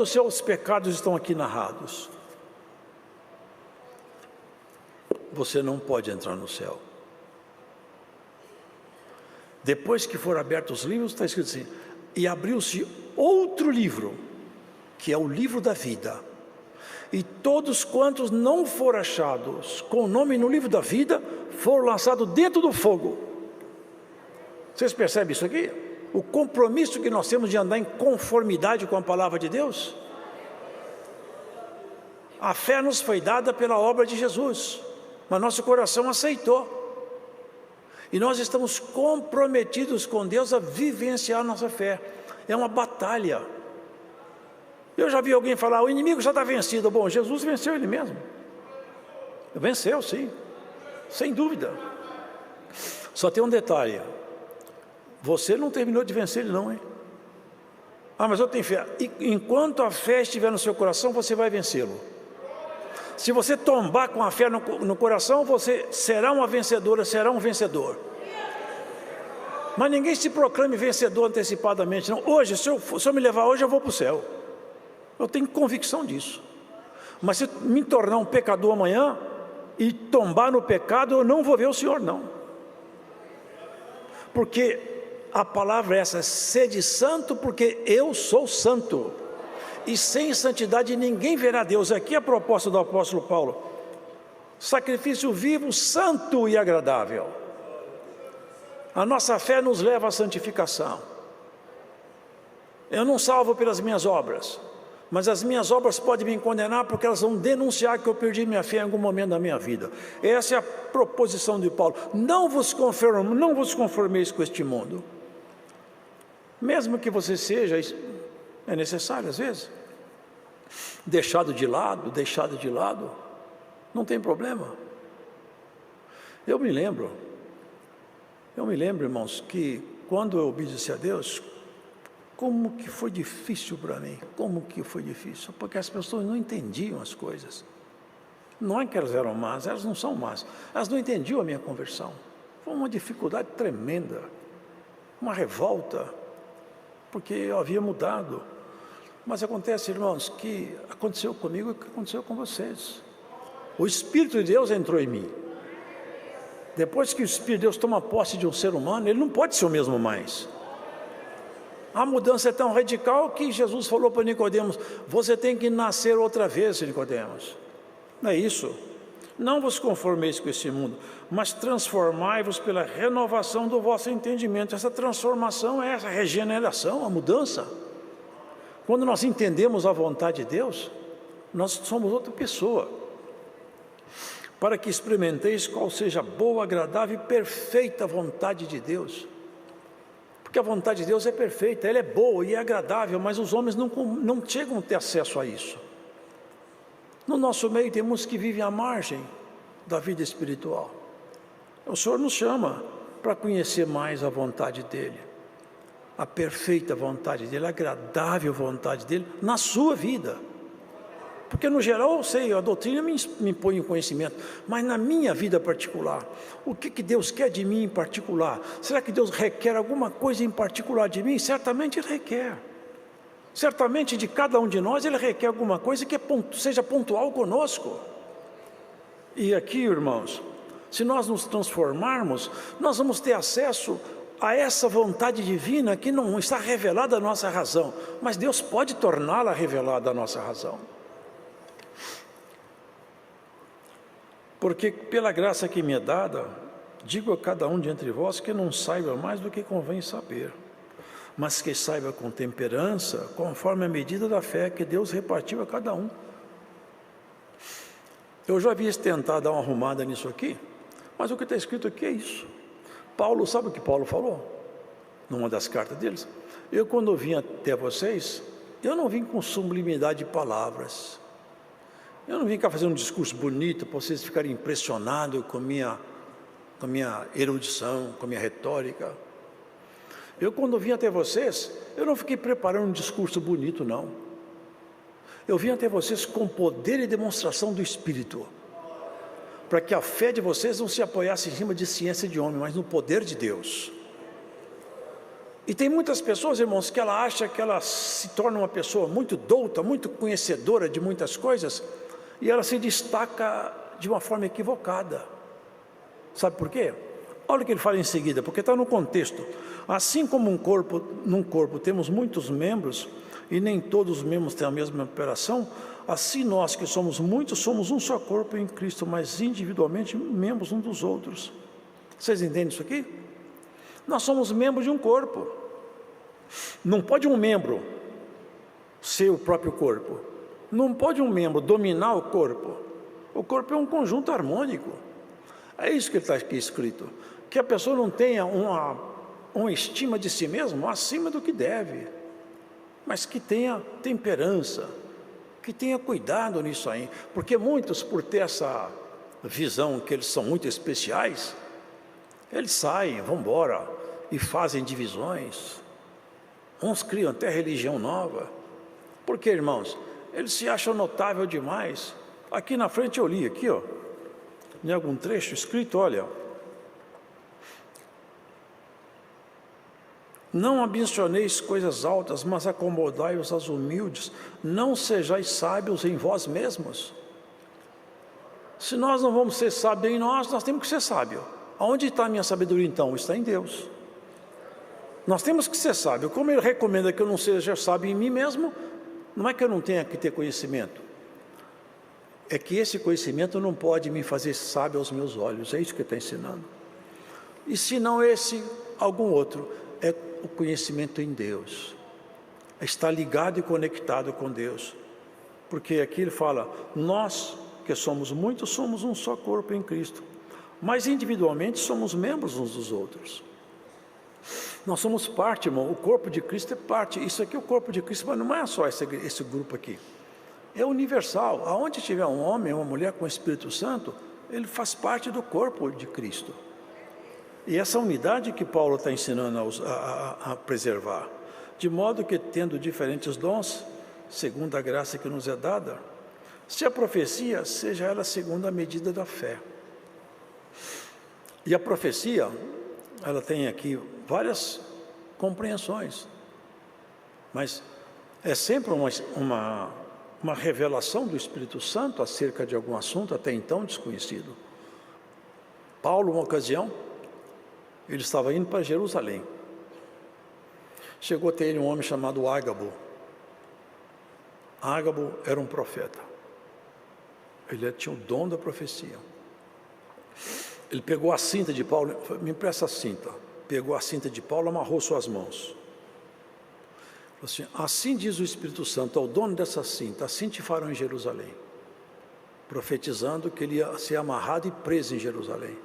os seus pecados estão aqui narrados. Você não pode entrar no céu. Depois que foram abertos os livros, está escrito assim: e abriu-se outro livro, que é o livro da vida. E todos quantos não foram achados com o nome no livro da vida, foram lançados dentro do fogo. Vocês percebem isso aqui? O compromisso que nós temos de andar em conformidade com a palavra de Deus. A fé nos foi dada pela obra de Jesus, mas nosso coração aceitou. E nós estamos comprometidos com Deus a vivenciar nossa fé. É uma batalha. Eu já vi alguém falar: o inimigo já está vencido. Bom, Jesus venceu ele mesmo. Venceu, sim, sem dúvida. Só tem um detalhe: você não terminou de vencer ele não, hein? Ah, mas eu tenho fé. E enquanto a fé estiver no seu coração, você vai vencê-lo. Se você tombar com a fé no coração, você será uma vencedora, será um vencedor. Mas ninguém se proclame vencedor antecipadamente, não. Hoje, se eu me levar hoje, eu vou para o céu. Eu tenho convicção disso. Mas se me tornar um pecador amanhã e tombar no pecado, eu não vou ver o Senhor, não. Porque a palavra é essa: sede santo, porque eu sou santo. E sem santidade ninguém verá Deus. Aqui é a proposta do apóstolo Paulo: sacrifício vivo, santo e agradável. A nossa fé nos leva à santificação. Eu não salvo pelas minhas obras, mas as minhas obras podem me condenar, porque elas vão denunciar que eu perdi minha fé em algum momento da minha vida. Essa é a proposição de Paulo: não vos conformeis com este mundo. Mesmo que você seja, é necessário às vezes, deixado de lado, não tem problema. Eu me lembro, irmãos, que quando eu obedeci a Deus, como que foi difícil para mim, porque as pessoas não entendiam as coisas. Não é que elas eram más, elas não são más, elas não entendiam a minha conversão. Foi uma dificuldade tremenda, uma revolta, porque eu havia mudado. Mas acontece, irmãos, que aconteceu comigo o que aconteceu com vocês. O Espírito de Deus entrou em mim. Depois que o Espírito de Deus toma posse de um ser humano, ele não pode ser o mesmo mais. A mudança é tão radical que Jesus falou para Nicodemos: você tem que nascer outra vez, Nicodemos. Não é isso? Não vos conformeis com esse mundo, mas transformai-vos pela renovação do vosso entendimento. Essa transformação é essa regeneração, a mudança. Quando nós entendemos a vontade de Deus, nós somos outra pessoa. Para que experimenteis qual seja a boa, agradável e perfeita vontade de Deus. Porque a vontade de Deus é perfeita, ela é boa e é agradável, mas os homens não chegam a ter acesso a isso. No nosso meio temos que viver à margem da vida espiritual. O Senhor nos chama para conhecer mais a vontade dEle, a perfeita vontade dEle, a agradável vontade dEle na sua vida. Porque no geral eu sei, a doutrina me põe em conhecimento, mas na minha vida particular, o que Deus quer de mim em particular? Será que Deus requer alguma coisa em particular de mim? Certamente Ele requer. Certamente de cada um de nós Ele requer alguma coisa que seja pontual conosco. E aqui, irmãos, se nós nos transformarmos, nós vamos ter acesso a essa vontade divina que não está revelada à nossa razão, mas Deus pode torná-la revelada à nossa razão. Porque pela graça que me é dada, digo a cada um de entre vós que não saiba mais do que convém saber, mas que saiba com temperança, conforme a medida da fé que Deus repartiu a cada um. Eu já havia tentado dar uma arrumada nisso aqui, mas o que está escrito aqui é isso. Paulo, sabe o que Paulo falou? Numa das cartas deles: eu quando vim até vocês, eu não vim com sublimidade de palavras, eu não vim cá fazer um discurso bonito para vocês ficarem impressionados com a minha erudição, com a minha retórica. Eu quando vim até vocês, eu não fiquei preparando um discurso bonito, não. Eu vim até vocês com poder e demonstração do Espírito, para que a fé de vocês não se apoiasse em cima de ciência de homem, mas no poder de Deus. E tem muitas pessoas, irmãos, que ela acha que ela se torna uma pessoa muito douta, muito conhecedora de muitas coisas, e ela se destaca de uma forma equivocada. Sabe por quê? Olha o que ele fala em seguida, porque está no contexto. Assim como num corpo temos muitos membros, e nem todos os membros têm a mesma operação, assim nós que somos muitos, somos um só corpo em Cristo, mas individualmente membros uns dos outros. Vocês entendem isso aqui? Nós somos membros de um corpo. Não pode um membro ser o próprio corpo. Não pode um membro dominar o corpo. O corpo é um conjunto harmônico. É isso que está aqui escrito. Que a pessoa não tenha uma estima de si mesmo acima do que deve, mas que tenha temperança, que tenha cuidado nisso aí. Porque muitos, por ter essa visão que eles são muito especiais, eles saem, vão embora e fazem divisões. Uns criam até religião nova. Porque, irmãos, eles se acham notável demais. Aqui na frente eu li, aqui, ó, em algum trecho escrito, olha: não ambicioneis coisas altas, mas acomodai-vos às humildes. Não sejais sábios em vós mesmos. Se nós não vamos ser sábios em nós temos que ser sábios. Aonde está a minha sabedoria então? Está em Deus. Nós temos que ser sábios. Como ele recomenda que eu não seja sábio em mim mesmo, não é que eu não tenha que ter conhecimento. É que esse conhecimento não pode me fazer sábio aos meus olhos. É isso que ele está ensinando. E se não esse, algum outro. É o conhecimento em Deus. É estar ligado e conectado com Deus. Porque aqui ele fala: nós que somos muitos, somos um só corpo em Cristo. Mas individualmente somos membros uns dos outros. Nós somos parte, irmão. O corpo de Cristo é parte. Isso aqui é o corpo de Cristo, mas não é só esse grupo aqui. É universal. Aonde tiver um homem ou uma mulher com o Espírito Santo, ele faz parte do corpo de Cristo. E essa unidade que Paulo está ensinando a preservar. De modo que, tendo diferentes dons, segundo a graça que nos é dada, se a profecia, seja ela segundo a medida da fé. E a profecia, ela tem aqui várias compreensões, mas é sempre uma revelação do Espírito Santo acerca de algum assunto até então desconhecido. Paulo, uma ocasião, ele estava indo para Jerusalém. Chegou até ele um homem chamado Ágabo. Ágabo era um profeta. Ele tinha o dom da profecia. Ele pegou a cinta de Paulo, me empresta a cinta. Pegou a cinta de Paulo, amarrou suas mãos. Falou assim: assim diz o Espírito Santo ao dono dessa cinta, assim te farão em Jerusalém. Profetizando que ele ia ser amarrado e preso em Jerusalém.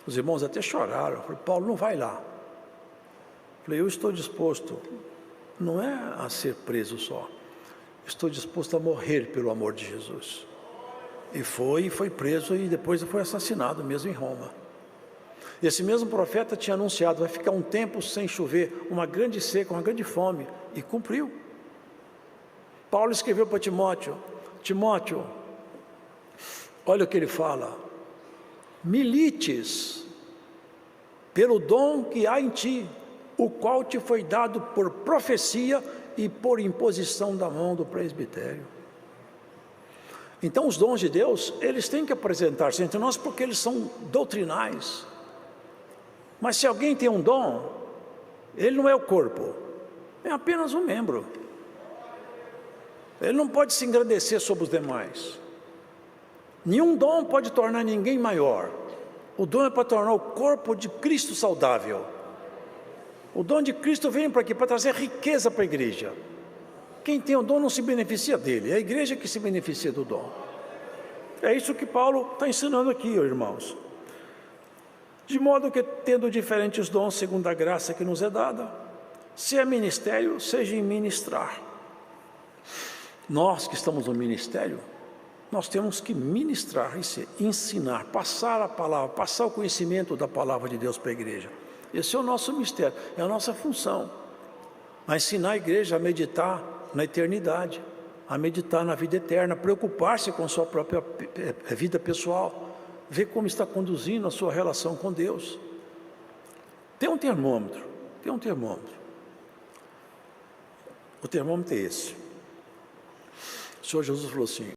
Os irmãos até choraram. Falei: Paulo, não vai lá. Falei: eu estou disposto, não é a ser preso só, estou disposto a morrer pelo amor de Jesus. E foi preso e depois foi assassinado mesmo em Roma. Esse mesmo profeta tinha anunciado: vai ficar um tempo sem chover, uma grande seca, uma grande fome, e cumpriu. Paulo escreveu para Timóteo: Timóteo, olha o que ele fala: milites pelo dom que há em ti, o qual te foi dado por profecia e por imposição da mão do presbitério. Então os dons de Deus, eles têm que apresentar-se entre nós porque eles são doutrinais. Mas se alguém tem um dom, ele não é o corpo, é apenas um membro. Ele não pode se engrandecer sobre os demais. Nenhum dom pode tornar ninguém maior. O dom é para tornar o corpo de Cristo saudável. O dom de Cristo vem para aqui, para trazer riqueza para a igreja. Quem tem o dom não se beneficia dele, é a igreja que se beneficia do dom. É isso que Paulo está ensinando aqui, irmãos. De modo que, tendo diferentes dons segundo a graça que nos é dada, se é ministério, seja em ministrar. Nós que estamos no ministério, nós temos que ministrar, ensinar, passar a palavra, passar o conhecimento da palavra de Deus para a igreja. Esse é o nosso mistério, é a nossa função. A ensinar a igreja a meditar na eternidade, a meditar na vida eterna, preocupar-se com sua própria vida pessoal, ver como está conduzindo a sua relação com Deus. Tem um termômetro. Tem um termômetro. O termômetro é esse. O Senhor Jesus falou assim: